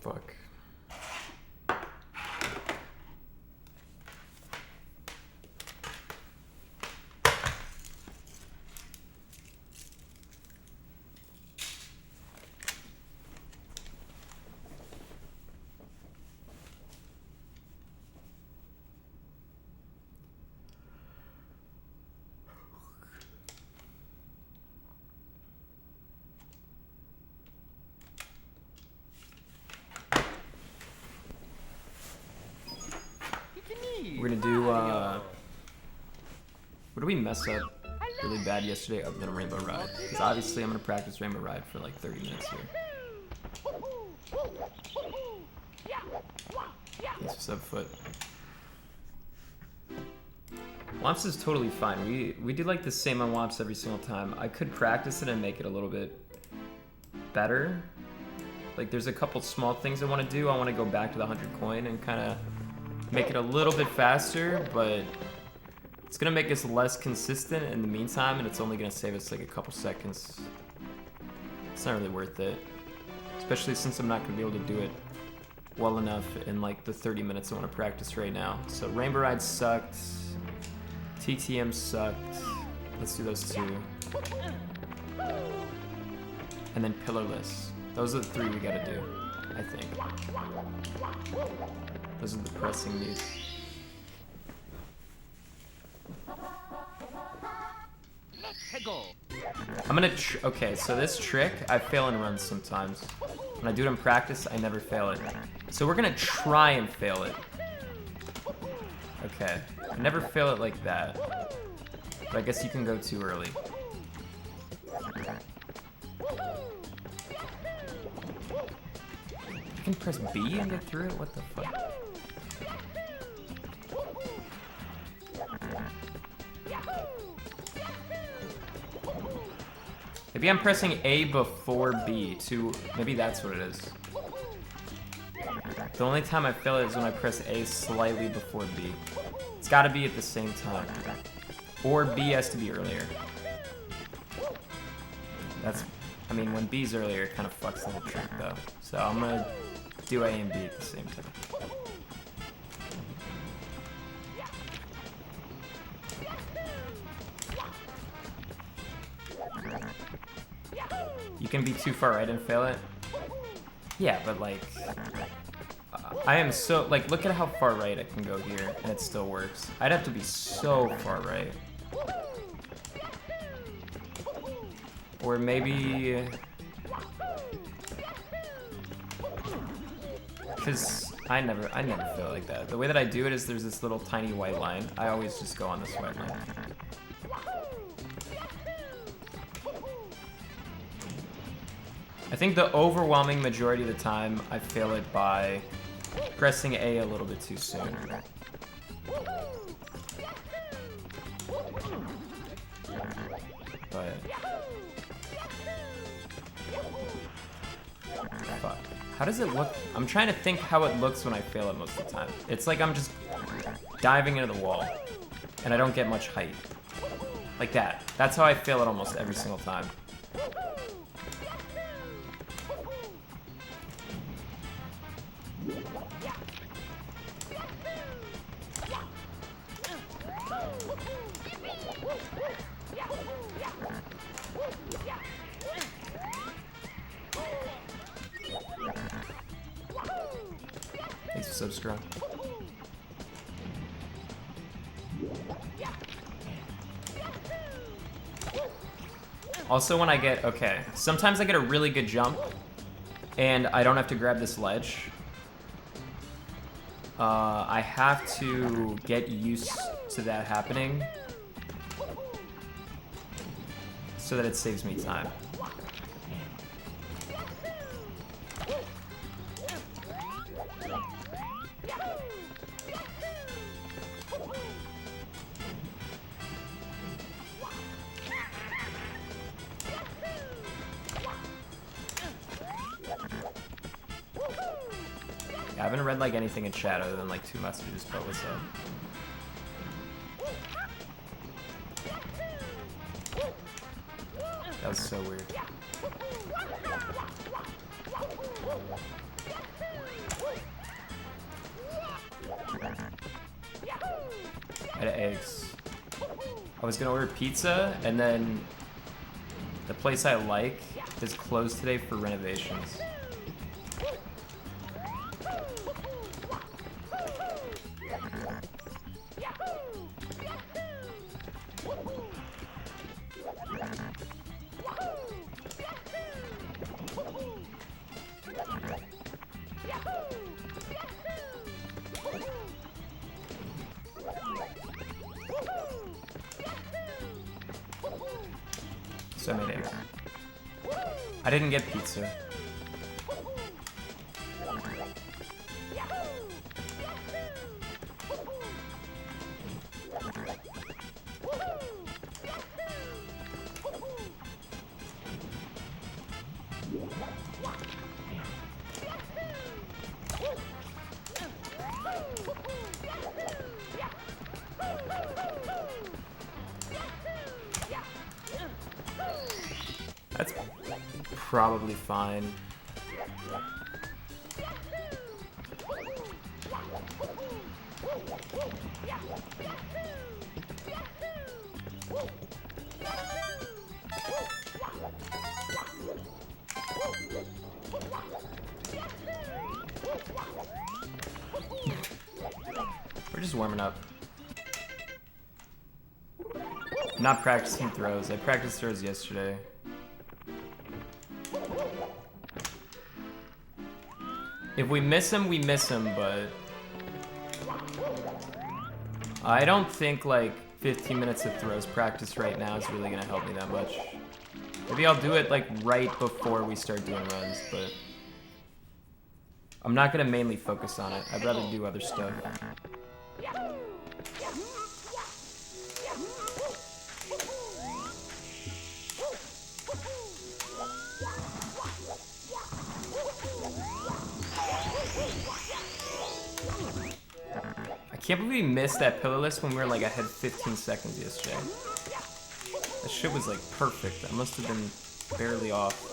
Fuck. We're gonna do, what did we mess up really bad yesterday other than Rainbow Ride? Because obviously I'm gonna practice Rainbow Ride for like 30 minutes here. Thanks for subfoot. Womps is totally fine. We do like the same on Womps every single time. I could practice it and make it a little bit better. Like there's a couple small things I want to do. I want to go back to the 100 coin and kind of make it a little bit faster, but it's gonna make us less consistent in the meantime, and it's only gonna save us like a couple seconds. It's not really worth it, especially since I'm not gonna be able to do it well enough in like the 30 minutes I want to practice right now. So Rainbow Ride sucked, TTM sucked. Let's do those two, and then Pillarless. Those are the three we gotta do, I think. Those are the pressing needs. I'm gonna, okay, so this trick, I fail in runs sometimes. When I do it in practice, I never fail it. So we're gonna try and fail it. Okay, I never fail it like that. But I guess you can go too early. You can press B and get through it? What the fuck? Maybe I'm pressing A before B to, maybe that's what it is. The only time I fail it is when I press A slightly before B. It's gotta be at the same time. Or B has to be earlier. That's, I mean, when B's earlier, it kind of fucks the whole trick though. So I'm gonna do A and B at the same time. You can be too far right and fail it. Yeah, but like, I am so, like, look at how far right I can go here and it still works. I'd have to be so far right. Or maybe, because I never feel like that. The way that I do it is there's this little tiny white line. I always just go on this white line. I think the overwhelming majority of the time I fail it by pressing A a little bit too soon. But fuck. How does it look? I'm trying to think how it looks when I fail it most of the time. It's like I'm just diving into the wall and I don't get much height. Like that. That's how I fail it almost every single time. Thanks for subscribing. Also, when I get, okay, sometimes I get a really good jump and I don't have to grab this ledge. I have to get used to that happening so that it saves me time. I haven't read like anything in chat other than like 2 messages, but what's up? That was so weird. I had eggs. I was gonna order pizza, and then the place I like is closed today for renovations. So I made eggs. I didn't get pizza. That's probably fine. We're just warming up. I'm not practicing throws. I practiced throws yesterday. If we miss him, we miss him, but I don't think like 15 minutes of throws practice right now is really gonna help me that much. Maybe I'll do it like right before we start doing runs, but I'm not gonna mainly focus on it. I'd rather do other stuff. I can't believe we missed that pillarless when we were like ahead 15 seconds yesterday. That shit was like perfect. I must have been barely off.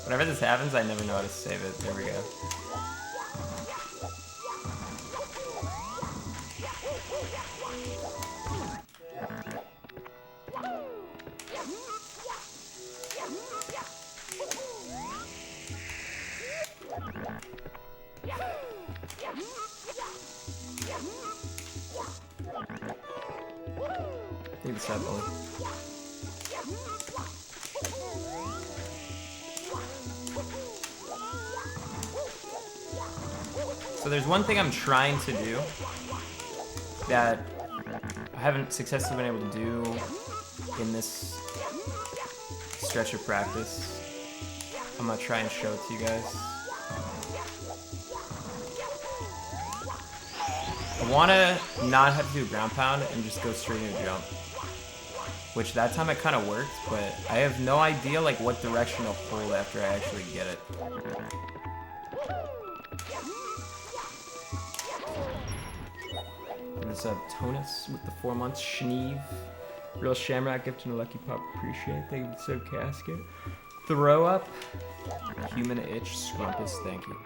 Whenever this happens, I never know how to save it. There we go. Leave this out, Bully. So there's one thing I'm trying to do that I haven't successfully been able to do in this stretch of practice. I'm gonna try and show it to you guys. I wanna not have to do a ground pound and just go straight into a jump. Which that time it kind of worked, but I have no idea like what direction to hold after I actually get it. What's up, Tonus with the 4 months? Schneeve. Real Shamrock gifting a lucky pup. Appreciate it. Thank you so casket. Throw up. Human itch. Scrumpus. Thank you.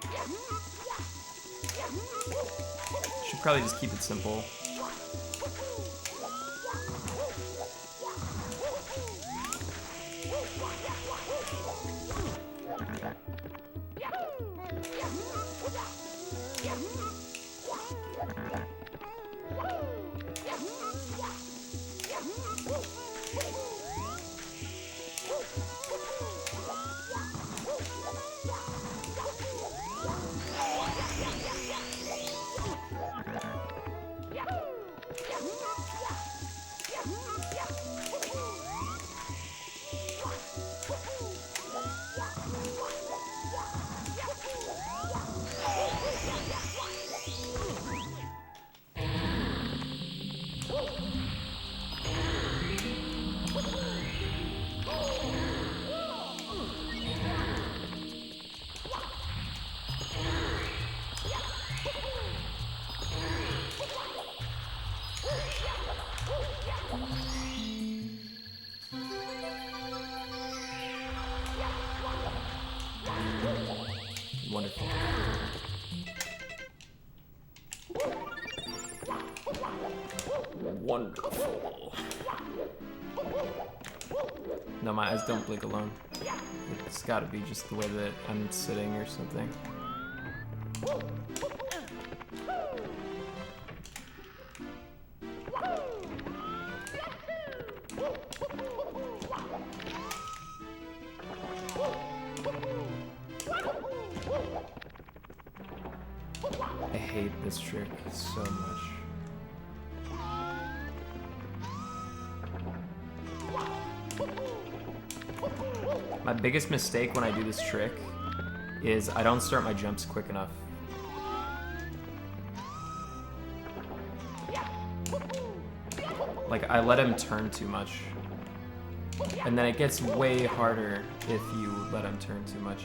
Should probably just keep it simple. wonderful. Wonderful. No, my eyes don't blink alone. It's gotta be just the way that I'm sitting or something. I hate this trick so much. My biggest mistake when I do this trick is I don't start my jumps quick enough. Like, I let him turn too much. And then it gets way harder if you let him turn too much.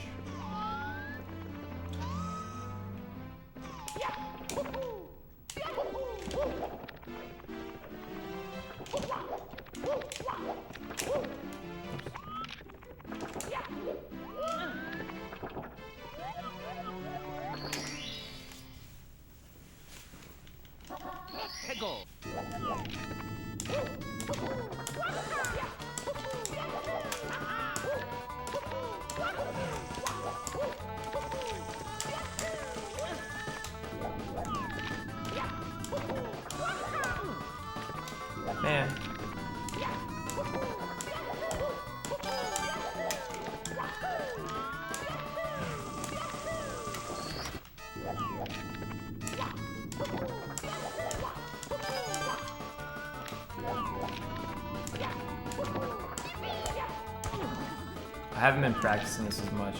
Man. I haven't been practicing this as much.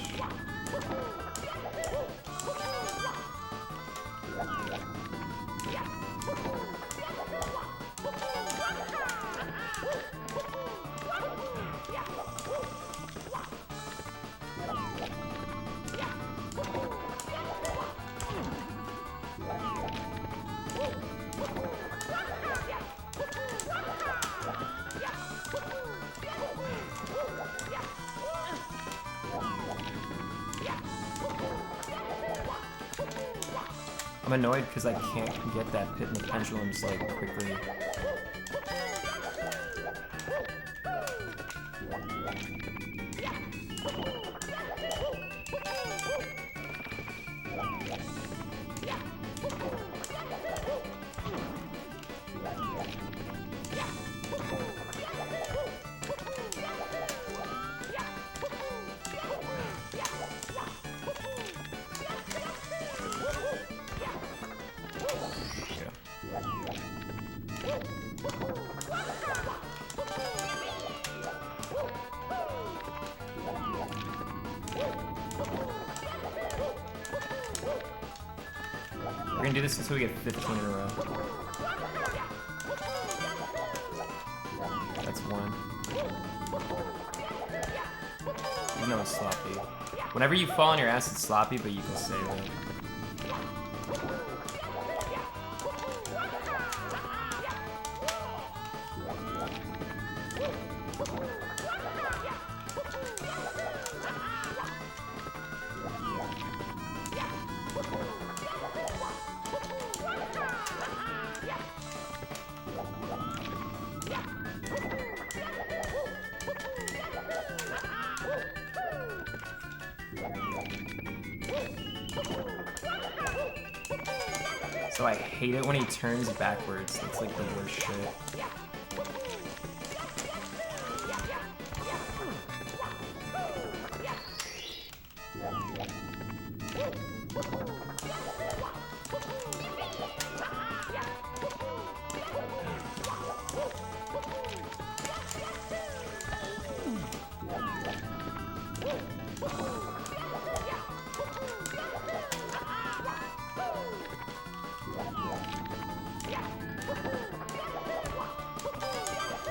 I'm annoyed because I can't get that pit in the pendulums like quickly. We're gonna do this until we get 15 in a row. That's one. Even though it's sloppy. Whenever you fall on your ass, it's sloppy, but you can save it. So I hate it when he turns backwards. That's like the worst shit.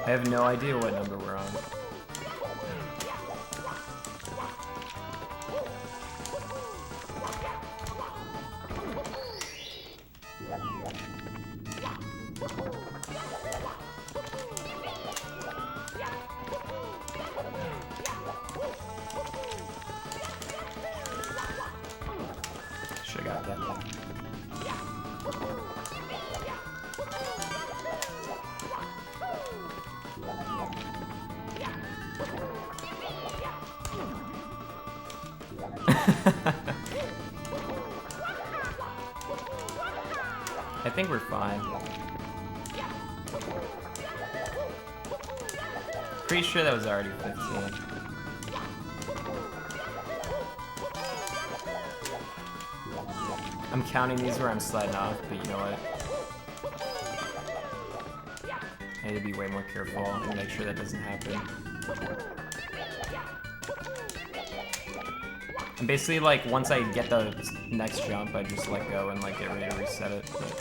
I have no idea what number we're on. I think we're fine. Pretty sure that was already 15. I'm counting these where I'm sliding off, but you know what? I need to be way more careful and make sure that doesn't happen. And basically, like, once I get the next jump, I just let go and, like, get ready to reset it. But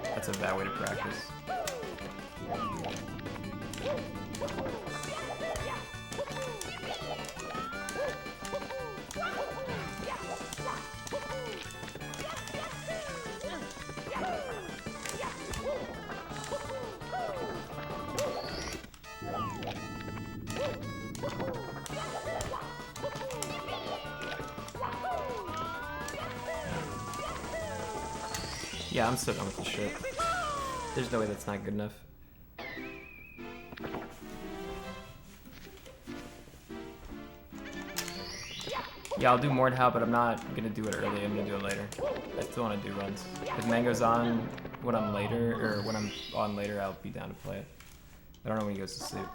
that's a bad way to practice. Yeah, I'm so done with this shit. There's no way that's not good enough. Yeah, I'll do Mordhau, but I'm not gonna do it early. I'm gonna do it later. I still want to do runs. If Mango's on when I'm later, or when I'm on later, I'll be down to play it. I don't know when he goes to sleep.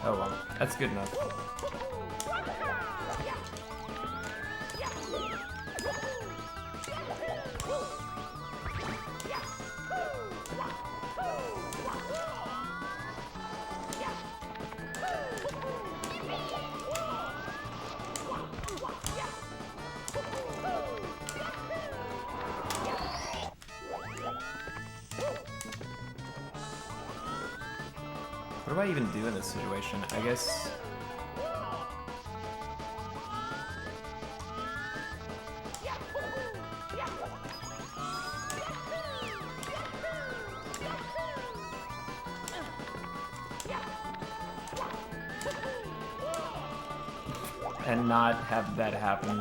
Oh well, that's good enough. What do I even do in this situation? I guess... and not have that happen.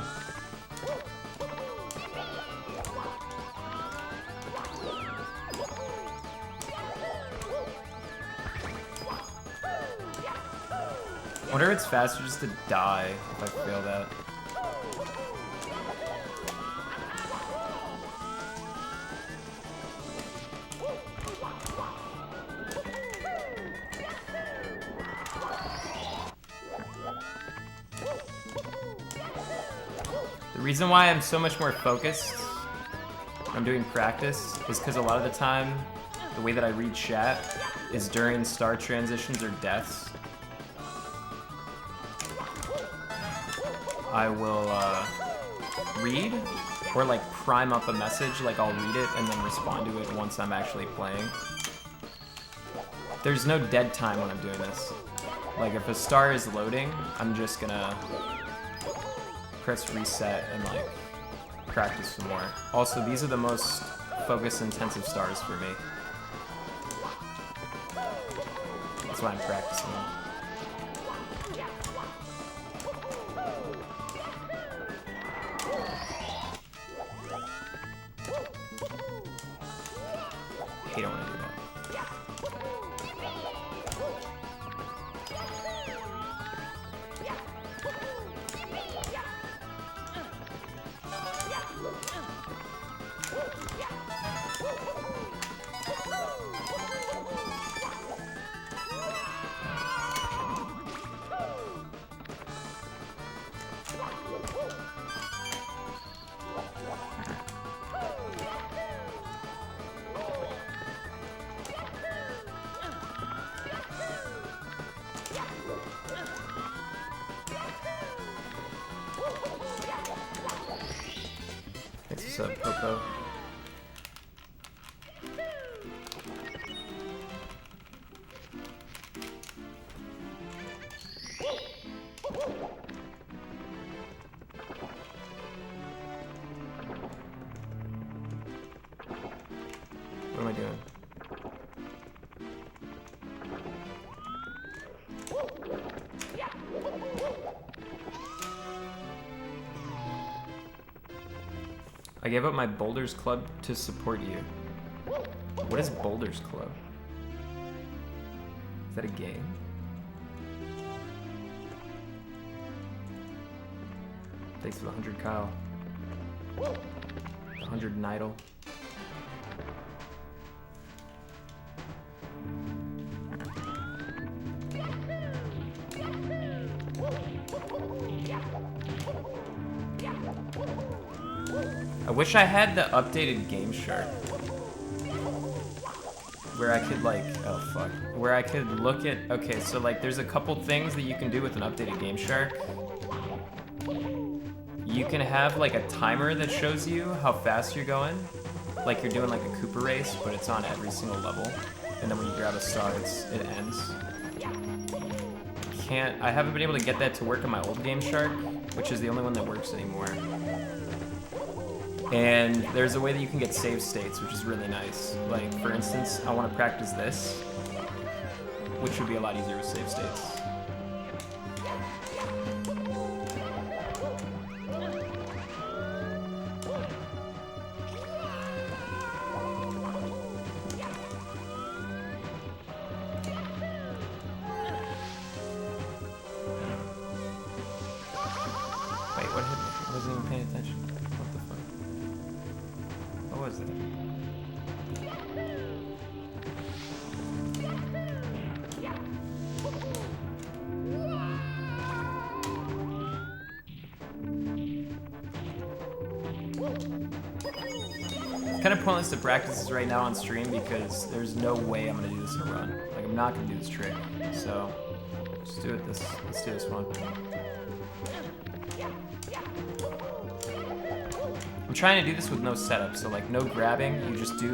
I wonder if it's faster just to die if I fail that. The reason why I'm so much more focused when I'm doing practice is because a lot of the time, the way that I read chat is during star transitions or deaths. I will read or like prime up a message, like I'll read it and then respond to it once I'm actually playing. There's no dead time when I'm doing this. Like if a star is loading, I'm just gonna press reset and like practice some more. Also, these are the most focus intensive stars for me. That's why I'm practicing them. I don't want to do that. What's up, Popo? What am I doing? I gave up my Boulders Club to support you. What is Boulders Club? Is that a game? Thanks for the 100, Kyle. The 100 Nidal. I wish I had the updated Game Shark. Where I could like, oh fuck. Where I could look at, okay, so like there's a couple things that you can do with an updated Game Shark. You can have like a timer that shows you how fast you're going. Like you're doing like a Cooper race, but it's on every single level. And then when you grab a star, it ends. I haven't been able to get that to work on my old Game Shark, which is the only one that works anymore. And there's a way that you can get save states, which is really nice. Like, for instance, I want to practice this, which would be a lot easier with save states. Wait, what hit me? I wasn't even paying attention. What the fuck? What was it? It's kind of pointless to practice this right now on stream because there's no way I'm gonna do this in a run. Like, I'm not gonna do this trick. So, let's do it let's do this one. I'm trying to do this with no setup, so like no grabbing, you just do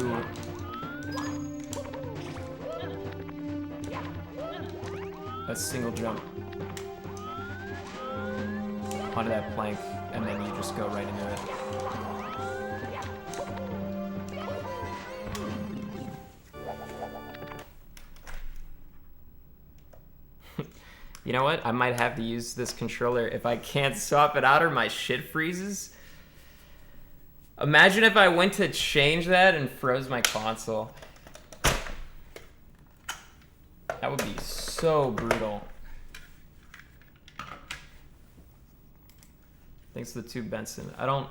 a single jump onto that plank, and then you just go right into it. You know what? I might have to use this controller if I can't swap it out or my shit freezes. Imagine if I went to change that and froze my console. That would be so brutal. Thanks to the tube, Benson. I don't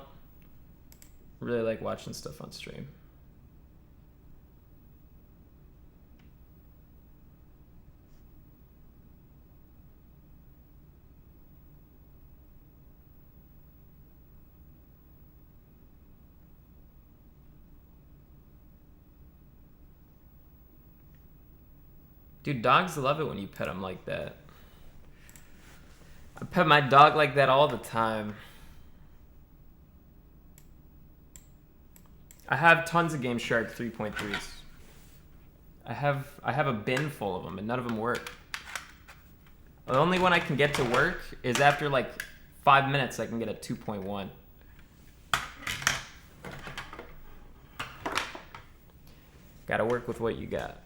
really like watching stuff on stream. Dude, dogs love it when you pet them like that. I pet my dog like that all the time. I have tons of Game Shark 3.3s. I have a bin full of them, and none of them work. The only one I can get to work is after like 5 minutes. I can get a 2.1. Gotta work with what you got.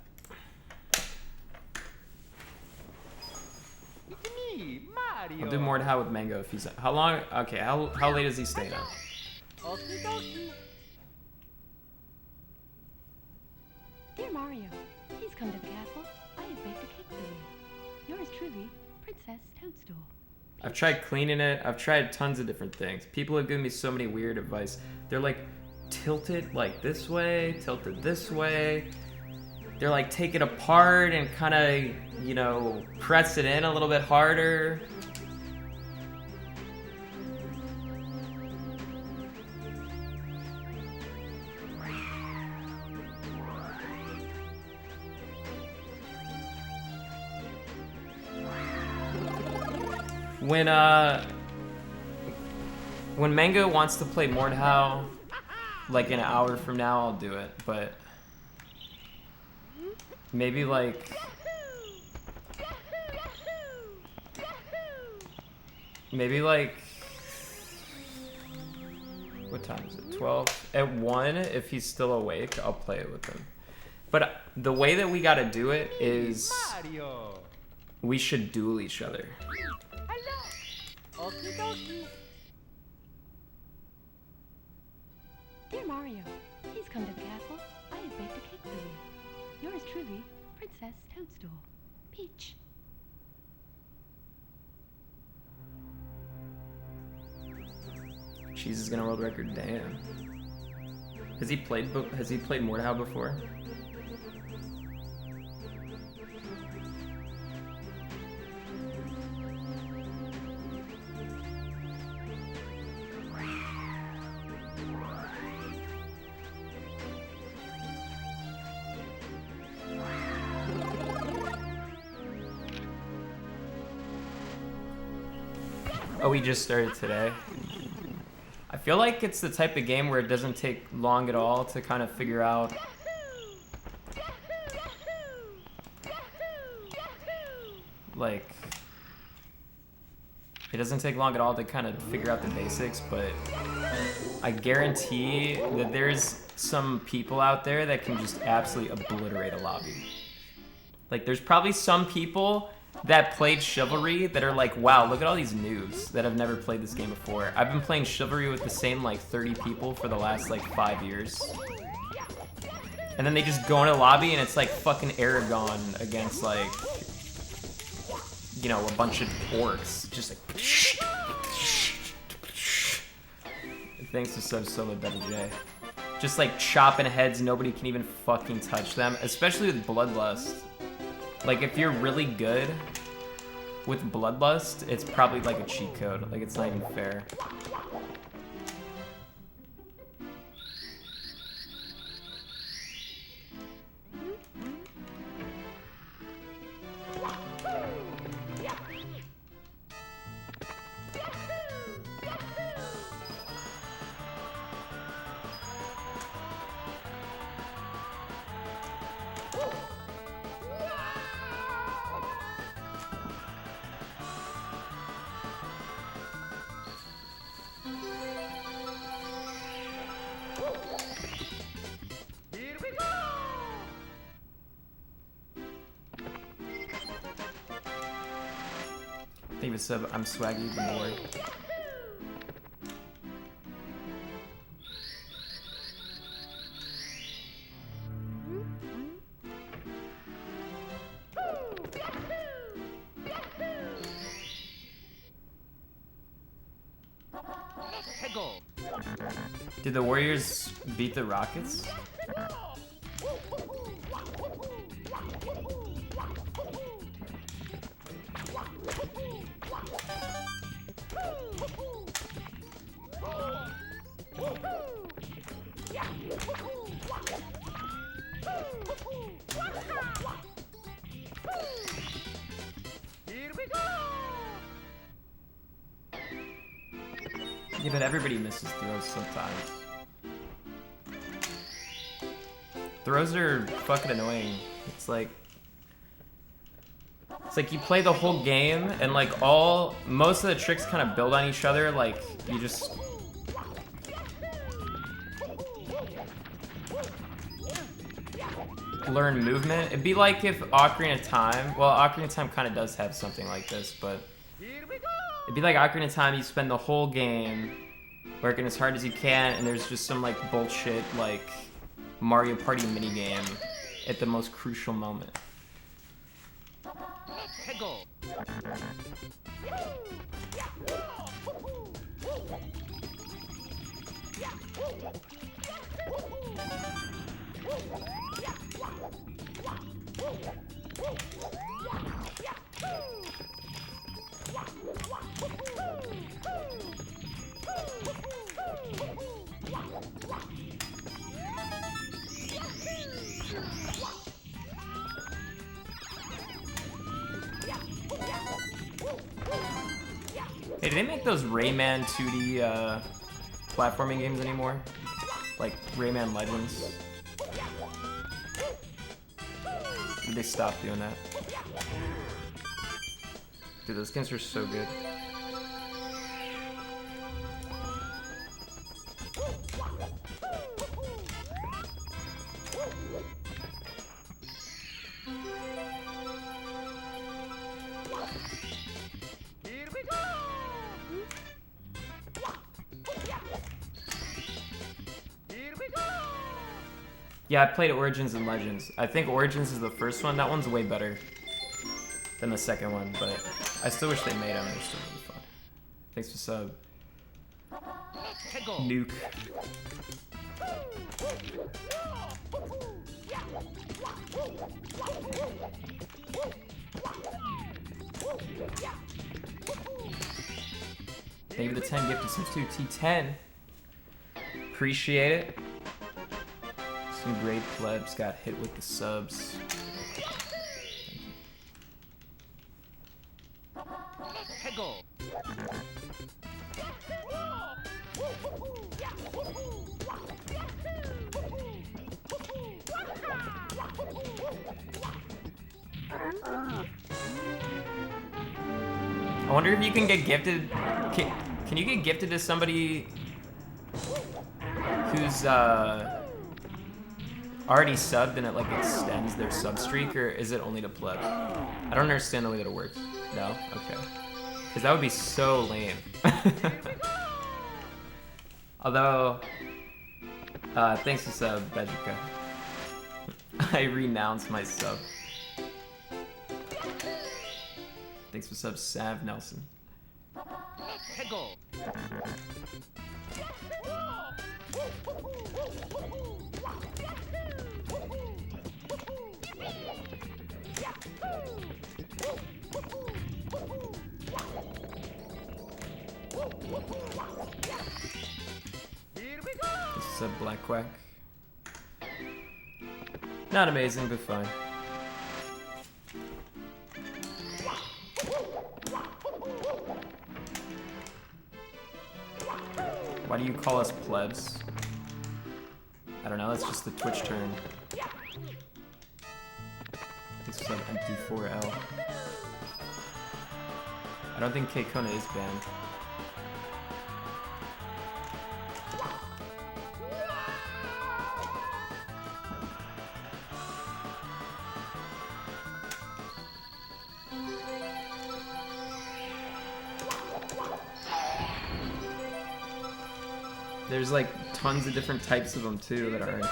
I'll do Mordhau with Mango if he's... How long... Okay, how late is he staying up? Dear Mario, please come to the castle. I have baked a cake for you. Yours truly, Princess Toadstool. I've tried cleaning it. I've tried tons of different things. People have given me so many weird advice. They're like, tilt it like this way, tilt it this way. They're like, take it apart and kind of, you know, press it in a little bit harder. When Mango wants to play Mordhau, like an hour from now, I'll do it. But maybe like what time is it? 12? At 1, if he's still awake, I'll play it with him. But the way that we gotta do it is we should duel each other. Dear Mario, please come to the castle. I have baked a cake for you. Yours truly, Princess Toadstool. Peach. Jesus gonna world record, damn. Has he played Mordhau before? Oh, we just started today. I feel like it's the type of game where it doesn't take long at all to kind of figure out like it doesn't take long at all to kind of figure out the basics, but I guarantee that there's some people out there that can just absolutely obliterate a lobby. Like there's probably some people that played Chivalry that are like, wow, look at all these noobs that have never played this game before. I've been playing Chivalry with the same like 30 people for the last like 5 years. And then they just go into a lobby and it's like fucking Aragon against like, you know, a bunch of orcs. Just like... Thanks to Sub Solo Double J. Just like chopping heads, nobody can even fucking touch them. Especially with Bloodlust. Like, if you're really good with Bloodlust, it's probably like a cheat code. Like, it's not even fair. Thank you, sub. I'm swaggy the more. Did the Warriors beat the Rockets? Yeah, but everybody misses throws sometimes. Throws are fucking annoying. It's like you play the whole game and like most of the tricks kind of build on each other. Like you just learn movement. It'd be like if Ocarina of Time, well, Ocarina of Time kind of does have something like this, but it'd be like Ocarina of Time, you spend the whole game working as hard as you can, and there's just some like bullshit like Mario Party minigame at the most crucial moment. Hey, did they make those Rayman 2D platforming games anymore? like Rayman Legends. Did they stop doing that? Dude, those games are so good. Yeah, I played Origins and Legends. I think Origins is the first one. That one's way better than the second one, but I still wish they made them. They're still really fun. Thanks for sub. Nuke. Thank you for the 10 gifted subs too. T10. Appreciate it. Some great plebs got hit with the subs. I wonder if you can get gifted. Can you get gifted to somebody who's already subbed and it like extends their sub streak, or is it only to plebs? I don't understand the way that it works. No? Okay. Because that would be so lame. Although, thanks for sub, Bedrica. I renounced my sub. Thanks for sub, Sav Nelson. This is a Black Quack. Not amazing, but fine. Why do you call us plebs? I don't know, that's just the Twitch term. This is an empty 4L. I don't think K-Kona is banned. There's like tons of different types of them too that aren't.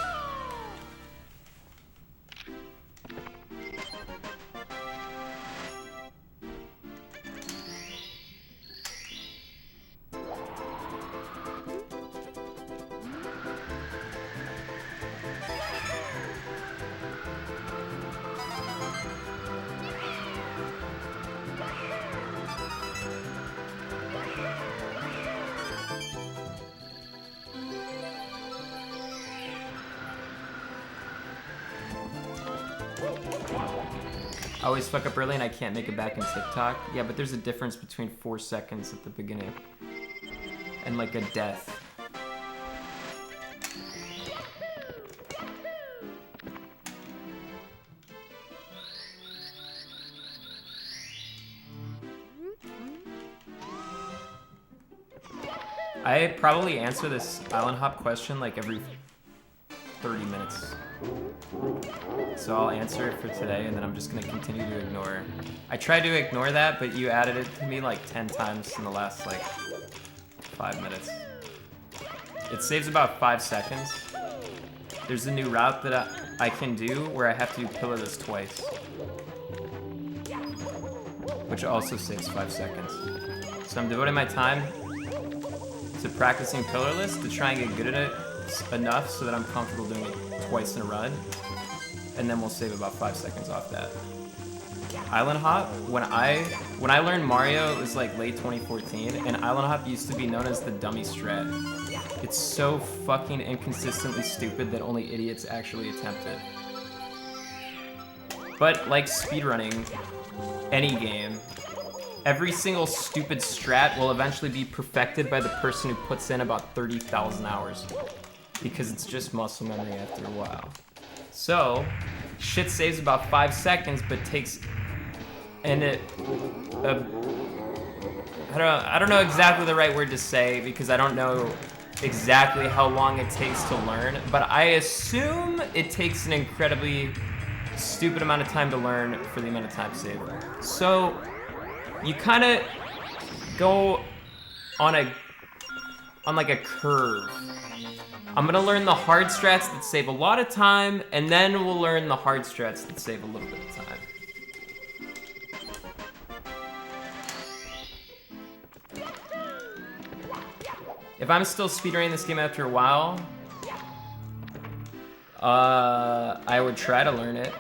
I always fuck up early and I can't make it back in TikTok. Yeah, but there's a difference between 4 seconds at the beginning and like a death. I probably answer this island hop question like every 30 minutes. So I'll answer it for today, and then I'm just gonna continue to ignore. I tried to ignore that, but you added it to me like 10 times in the last like 5 minutes. It saves about 5 seconds. There's a new route that I can do where I have to do pillarless twice, which also saves 5 seconds. So I'm devoting my time to practicing pillarless to try and get good at it enough so that I'm comfortable doing it twice in a run, and then we'll save about 5 seconds off that. Island hop, when I learned Mario, it was like late 2014, and island hop used to be known as the dummy strat. It's so fucking inconsistently stupid that only idiots actually attempt it. But like speedrunning any game, every single stupid strat will eventually be perfected by the person who puts in about 30,000 hours. because it's just muscle memory after a while. So, shit saves about 5 seconds, but takes, and I don't know exactly the right word to say because I don't know exactly how long it takes to learn, but I assume it takes an incredibly stupid amount of time to learn for the amount of time saved. So, you kind of go on like a curve. I'm gonna learn the hard strats that save a lot of time, and then we'll learn the hard strats that save a little bit of time. If I'm still speedrunning this game after a while, I would try to learn it.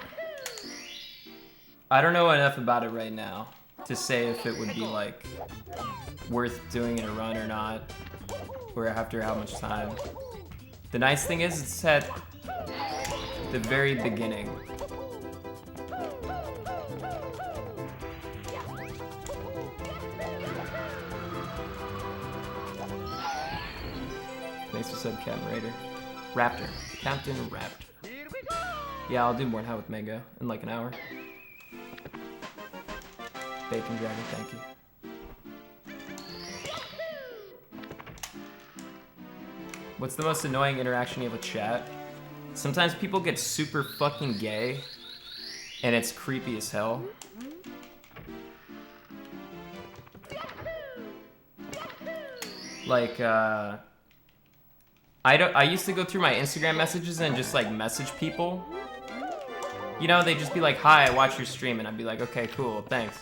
I don't know enough about it right now to say if it would be like worth doing in a run or not, or after how much time. The nice thing is it's at the very beginning. Thanks for sub, Captain Raider. Raptor. Captain Raptor. Yeah, I'll do Mordhau with Mango in like an hour. Bacon Dragon, thank you. What's the most annoying interaction you have with chat? Sometimes people get super fucking gay, and it's creepy as hell. Like, I used to go through my Instagram messages and just like message people. You know, they'd just be like, "Hi, I watch your stream," and I'd be like, "Okay, cool, thanks.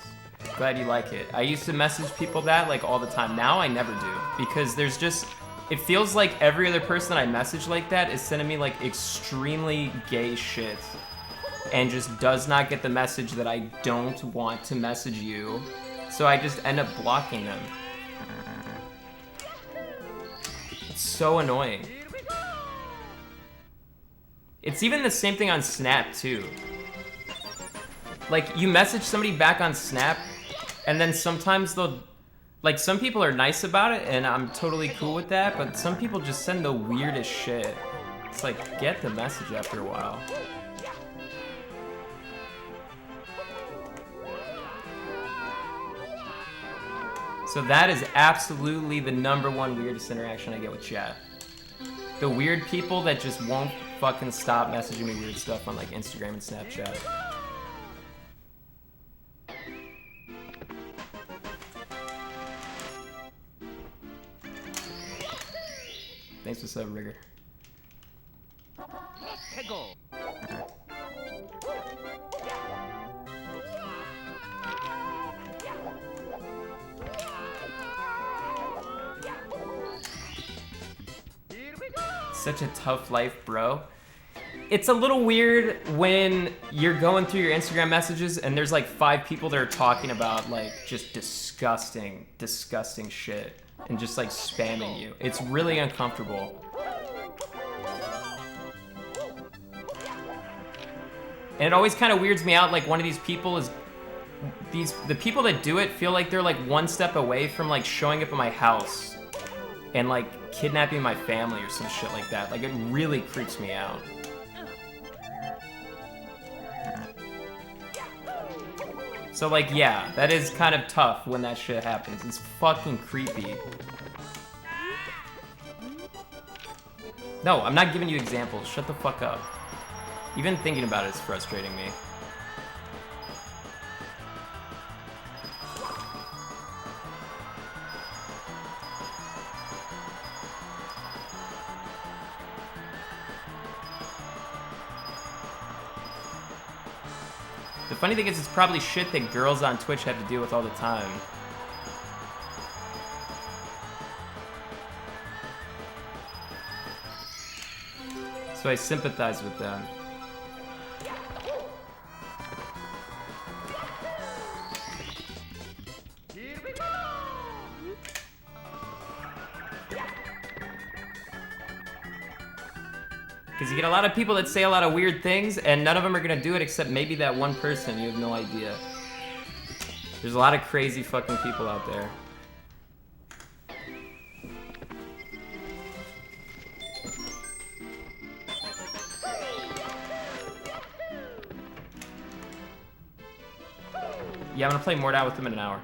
Glad you like it." I used to message people that like all the time. Now I never do because there's just, it feels like every other person I message like that is sending me like extremely gay shit and just does not get the message that I don't want to message you. So I just end up blocking them. It's so annoying. It's even the same thing on Snap too. Like you message somebody back on Snap and then sometimes they'll, like some people are nice about it and I'm totally cool with that, but some people just send the weirdest shit. It's like, get the message after a while. So that is absolutely the #1 weirdest interaction I get with chat. The weird people that just won't fucking stop messaging me weird stuff on like Instagram and Snapchat. Thanks for sub, Rigger. Such a tough life, bro. It's a little weird when you're going through your Instagram messages and there's like 5 people that are talking about like just disgusting shit and just like spamming you. It's really uncomfortable. And it always kind of weirds me out, like one of these people is, the people that do it feel like they're like 1 step away from like showing up at my house and like kidnapping my family or some shit like that. Like it really creeps me out. So like, yeah, that is kind of tough when that shit happens. It's fucking creepy. No, I'm not giving you examples. Shut the fuck up. Even thinking about it is frustrating me. The funny thing is, it's probably shit that girls on Twitch have to deal with all the time. So I sympathize with them. Because you get a lot of people that say a lot of weird things, and none of them are gonna do it except maybe that one person. You have no idea. There's a lot of crazy fucking people out there. Yeah, I'm gonna play Mordhau with him in an hour.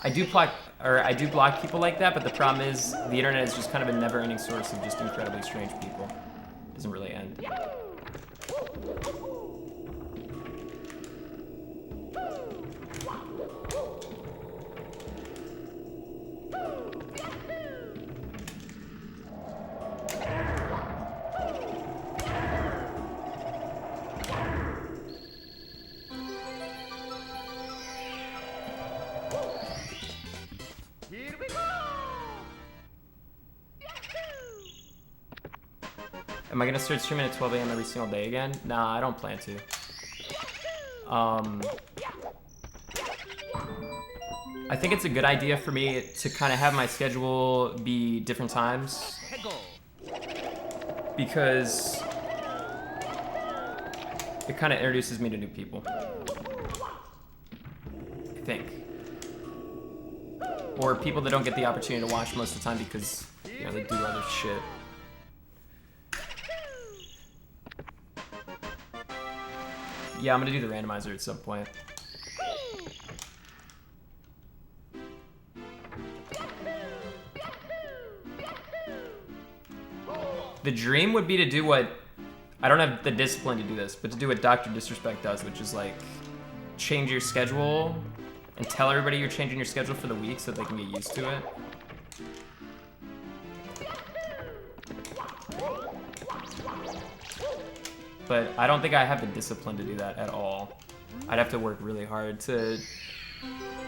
I do block people like that, but the problem is the internet is just kind of a never-ending source of just incredibly strange people. It doesn't really end. Am I gonna start streaming at 12 a.m. every single day again? Nah, I don't plan to. I think it's a good idea for me to kind of have my schedule be different times. Because it kind of introduces me to new people. I think. Or people that don't get the opportunity to watch most of the time because, you know, they do other shit. Yeah, I'm gonna do the randomizer at some point. The dream would be to do what... I don't have the discipline to do this, but to do what Dr. Disrespect does, which is like change your schedule and tell everybody you're changing your schedule for the week so that they can get used to it. But I don't think I have the discipline to do that at all. I'd have to work really hard to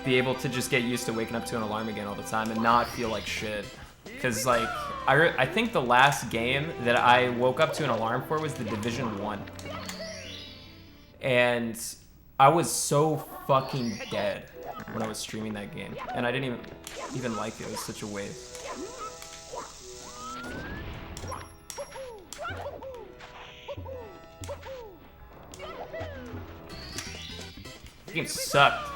be able to just get used to waking up to an alarm again all the time and not feel like shit. Because, like, I think the last game that I woke up to an alarm for was the Division 1. And I was so fucking dead when I was streaming that game. And I didn't even like it. It was such a waste. The game sucked.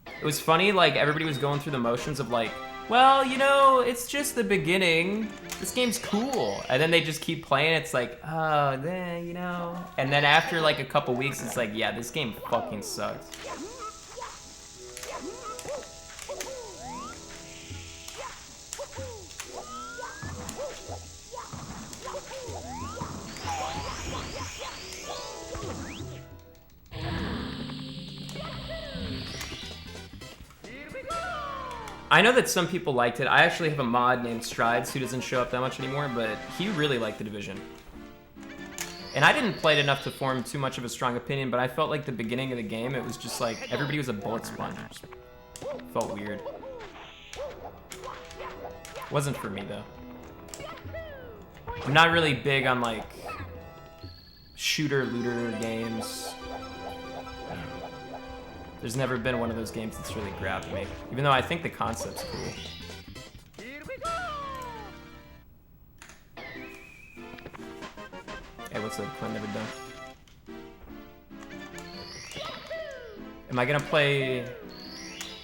It was funny, like, everybody was going through the motions of, like, well, you know, it's just the beginning. This game's cool. And then they just keep playing. It's like, oh, then, you know. And then after, like, a couple weeks, it's like, yeah, this game fucking sucks. I know that some people liked it. I actually have a mod named Strides who doesn't show up that much anymore, but he really liked the Division. And I didn't play it enough to form too much of a strong opinion, but I felt like the beginning of the game, it was just like everybody was a bullet sponge. It just felt weird. Wasn't for me, though. I'm not really big on, like, shooter-looter games. There's never been one of those games that's really grabbed me, even though I think the concept's cool. Hey, what's up? Clint never done. Am I gonna play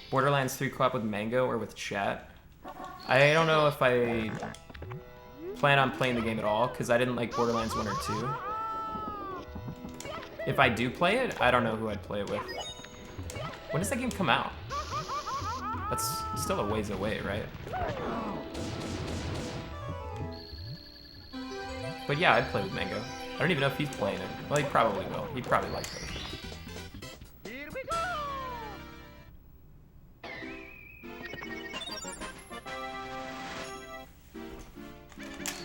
Borderlands 3 co-op with Mango or with chat? I don't know if I plan on playing the game at all, because I didn't like Borderlands 1 or 2. If I do play it, I don't know who I'd play it with. When does that game come out? That's still a ways away, right? But yeah, I'd play with Mango. I don't even know if he's playing it. Well, he probably will. He'd probably like it. Here we go!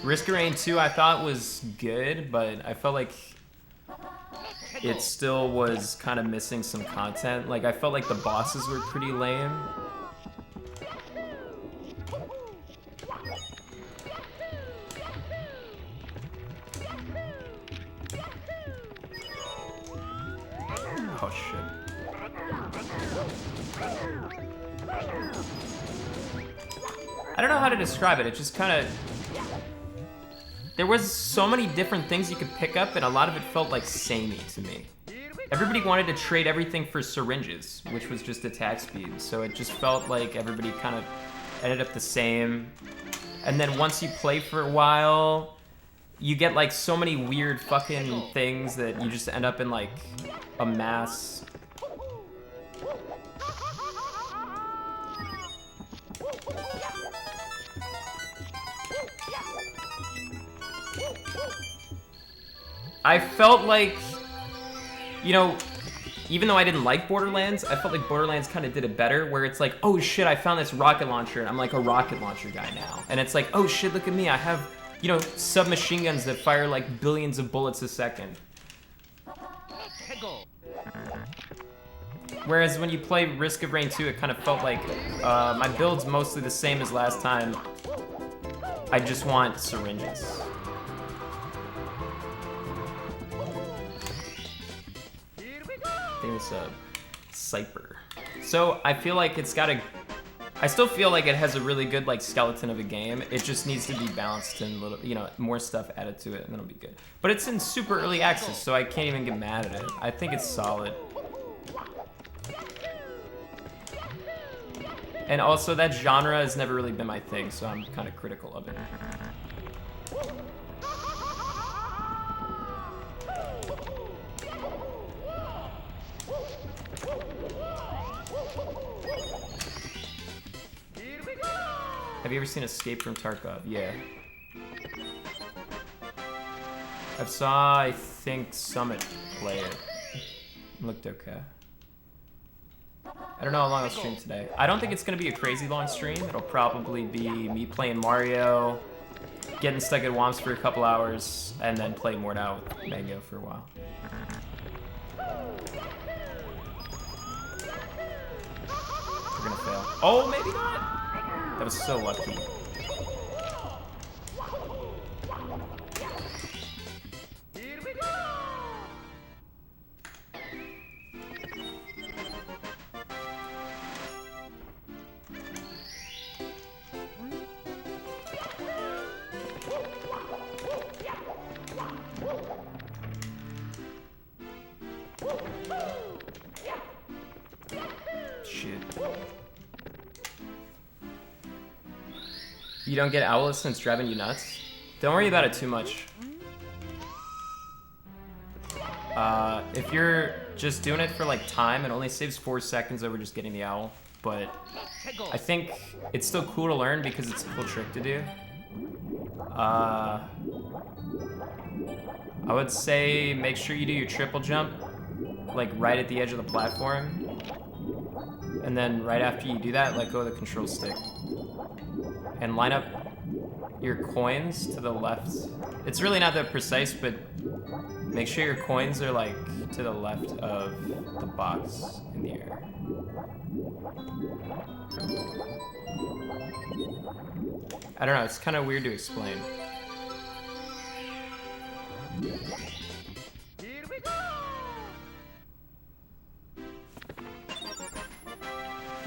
Risk of Rain 2 I thought was good, but I felt like it still was kind of missing some content. Like, I felt like the bosses were pretty lame. Oh, shit. I don't know how to describe it. It just kind of... There was so many different things you could pick up, and a lot of it felt like samey to me. everybody wanted to trade everything for syringes, which was just attack speed. So it just felt like everybody kind of ended up the same. And then once you play for a while, you get like so many weird fucking things that you just end up in like a mass. I felt like, you know, even though I didn't like Borderlands, I felt like Borderlands kind of did it better, where it's like, oh shit, I found this rocket launcher, and I'm like a rocket launcher guy now. And it's like, oh shit, look at me, I have, you know, submachine guns that fire like billions of bullets a second. Whereas when you play Risk of Rain 2, it kind of felt like my build's mostly the same as last time. I just want syringes. I think it's a Cyper. So I feel like it's got a... I still feel like it has a really good like skeleton of a game. It just needs to be balanced and little, you know, more stuff added to it, and then it'll be good. But it's in super early access, so I can't even get mad at it. I think it's solid. And also that genre has never really been my thing, so I'm kind of critical of it. Have you ever seen Escape from Tarkov? Yeah. I've saw, I think, Summit play it. It looked okay. I don't know how long I'll stream today. I don't think it's gonna be a crazy long stream. It'll probably be me playing Mario, getting stuck at Womps for a couple hours, and then play Mordhau with Mango for a while. We're gonna fail. Oh, maybe not! That was so lucky. Shit. You don't get Owlus since driving you nuts? Don't worry about it too much. If you're just doing it for like time, it only saves 4 seconds over just getting the owl. But I think it's still cool to learn because it's a cool trick to do. I would say make sure you do your triple jump, like right at the edge of the platform. And then right after you do that, let go of the control stick. And line up your coins to the left. It's really not that precise, but make sure your coins are like to the left of the box in the air. I don't know, it's kind of weird to explain.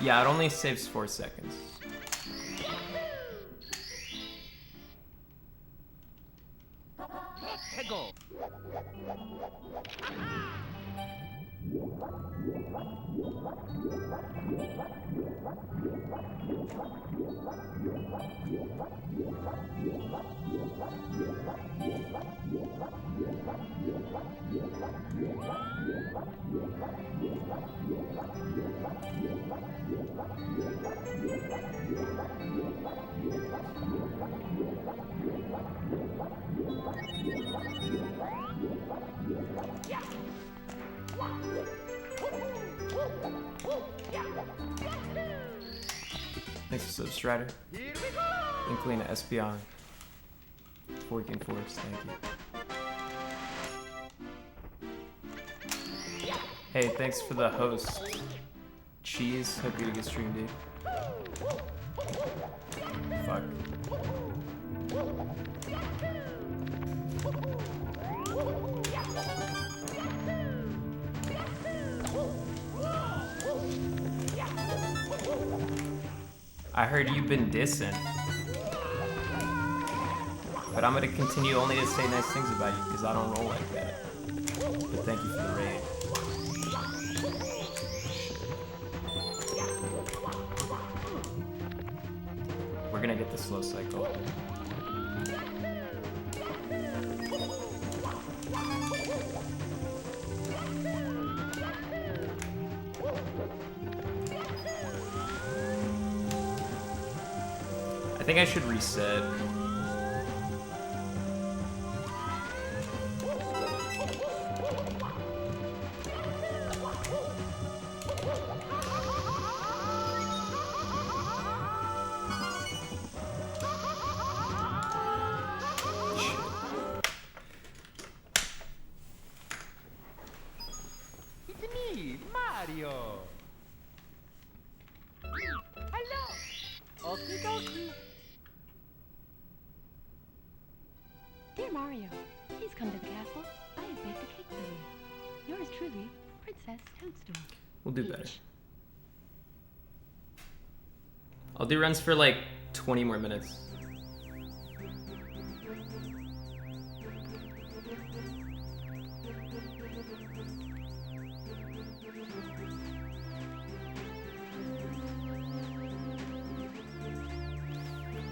Yeah, it only saves 4 seconds. Thanks for Substrider. Inkling Espion. Forking Force, thank you. Hey, thanks for the host. Cheese, hope you had a good stream, dude. Fuck. I heard you've been dissing. But I'm gonna continue only to say nice things about you because I don't roll like that. But thank you for the raid. like the slow cycle. I think I should reset. It's me, Mario. Hello. Okie dokie. Dear Mario, please come to the castle. I have baked a cake for you. Yours truly, Princess Toadstool. We'll do better. Peach. I'll do runs for like 20 more minutes.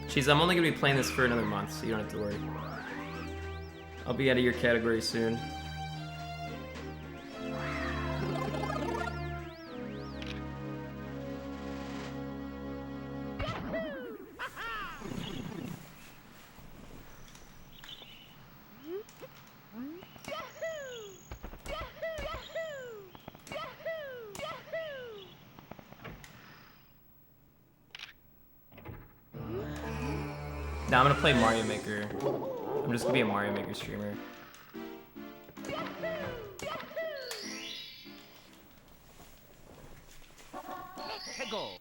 Jeez, I'm only gonna be playing this for another month, so you don't have to worry. I'll be out of your category soon. Now I'm gonna play Mario Maker. I'm just gonna be a Mario Maker streamer. Let's go.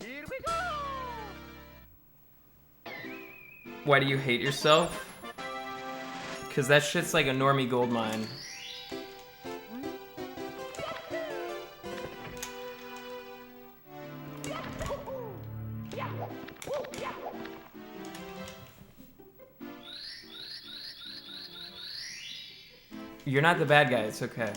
Here we go. Why do you hate yourself? Cause that shit's like a normie gold mine. You're not the bad guy, it's okay.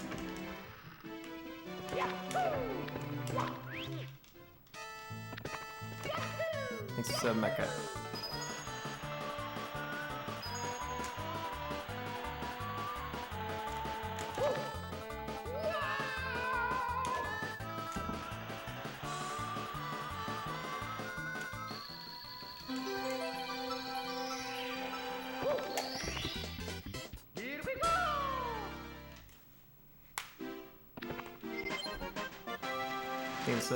Thanks for subbing, Mecca. Here we go. Thanks,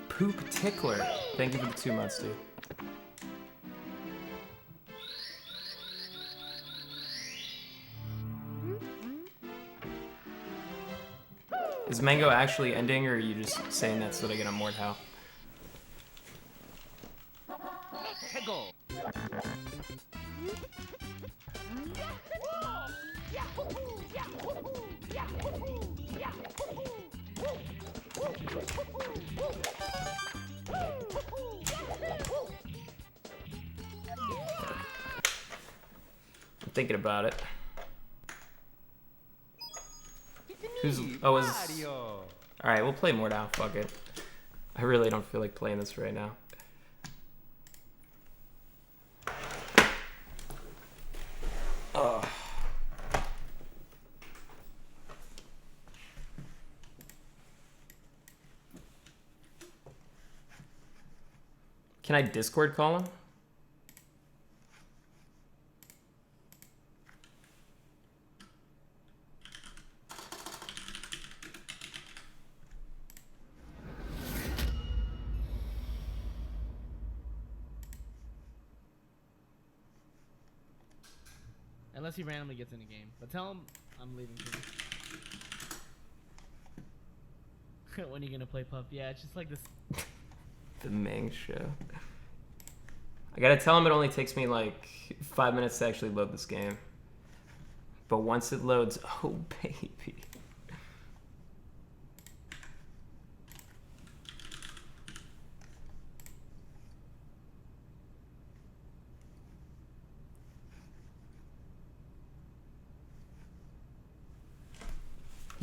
Poop Tickler. Thank you for the 2 months, dude. Is Mango actually ending, or are you just saying that so that I get on Mordhau? Let's go. I'm thinking about it. It's Who's... me, Oh, is... Mario. Alright, we'll play Mordhau, fuck it. I really don't feel like playing this right now. Ugh. Can I Discord call him? Unless he randomly gets in the game. But tell him I'm leaving soon. When are you gonna play Puff? Yeah, it's just like this. The Mang Show. I gotta tell him it only takes me like 5 minutes to actually load this game. But once it loads, oh baby.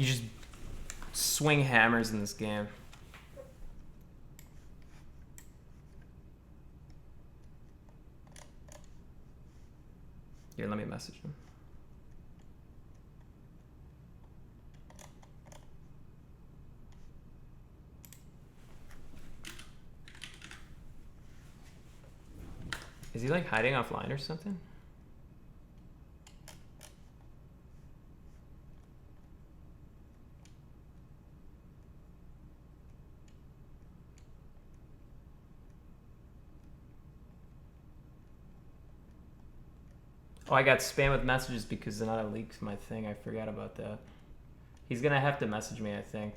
You just swing hammers in this game. Here, let me message him. Is he like hiding offline or something? Oh, I got spam with messages because then I leaked my thing. I forgot about that. He's gonna have to message me, I think.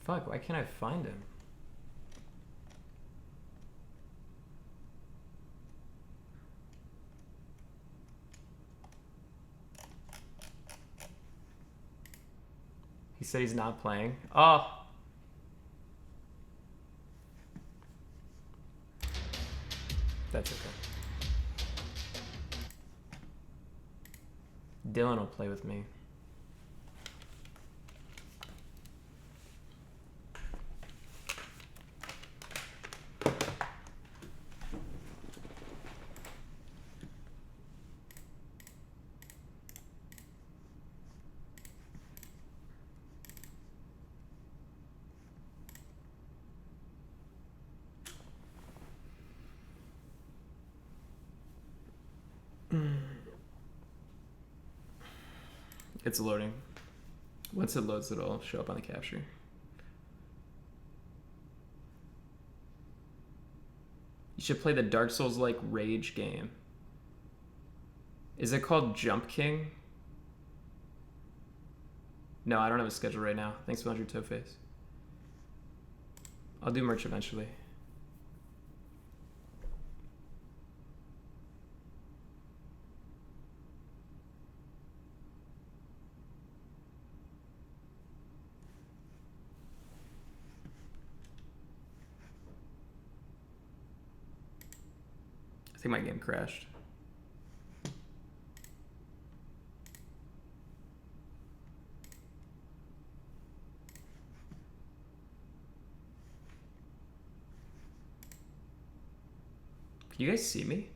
Fuck, why can't I find him? He said he's not playing. Oh! That's okay. Dylan will play with me. It's loading. Once it loads, it'll show up on the capture. You should play the Dark Souls-like Rage game. Is it called Jump King? No, I don't have a schedule right now. Thanks for 100 Toe-Face. I'll do merch eventually. I think my game crashed. Can you guys see me?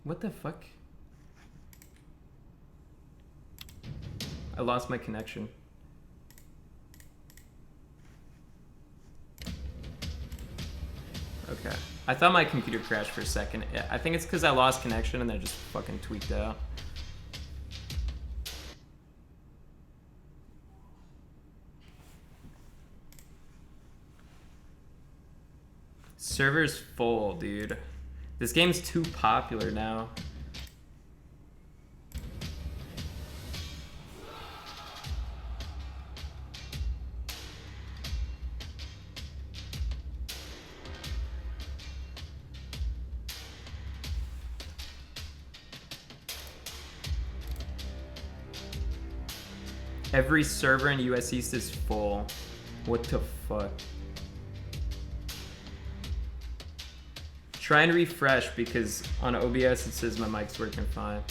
What the fuck? I lost my connection. Okay. I thought my computer crashed for a second. I think it's because I lost connection and then it just fucking tweaked out. Server's full, dude. This game's too popular now. Every server in US East is full. What the fuck? Try and refresh because on OBS it says my mic's working fine.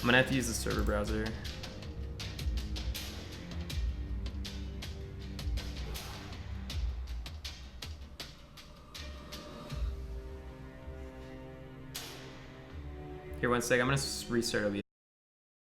I'm gonna have to use the server browser. Here, one sec. I'm gonna restart OBS.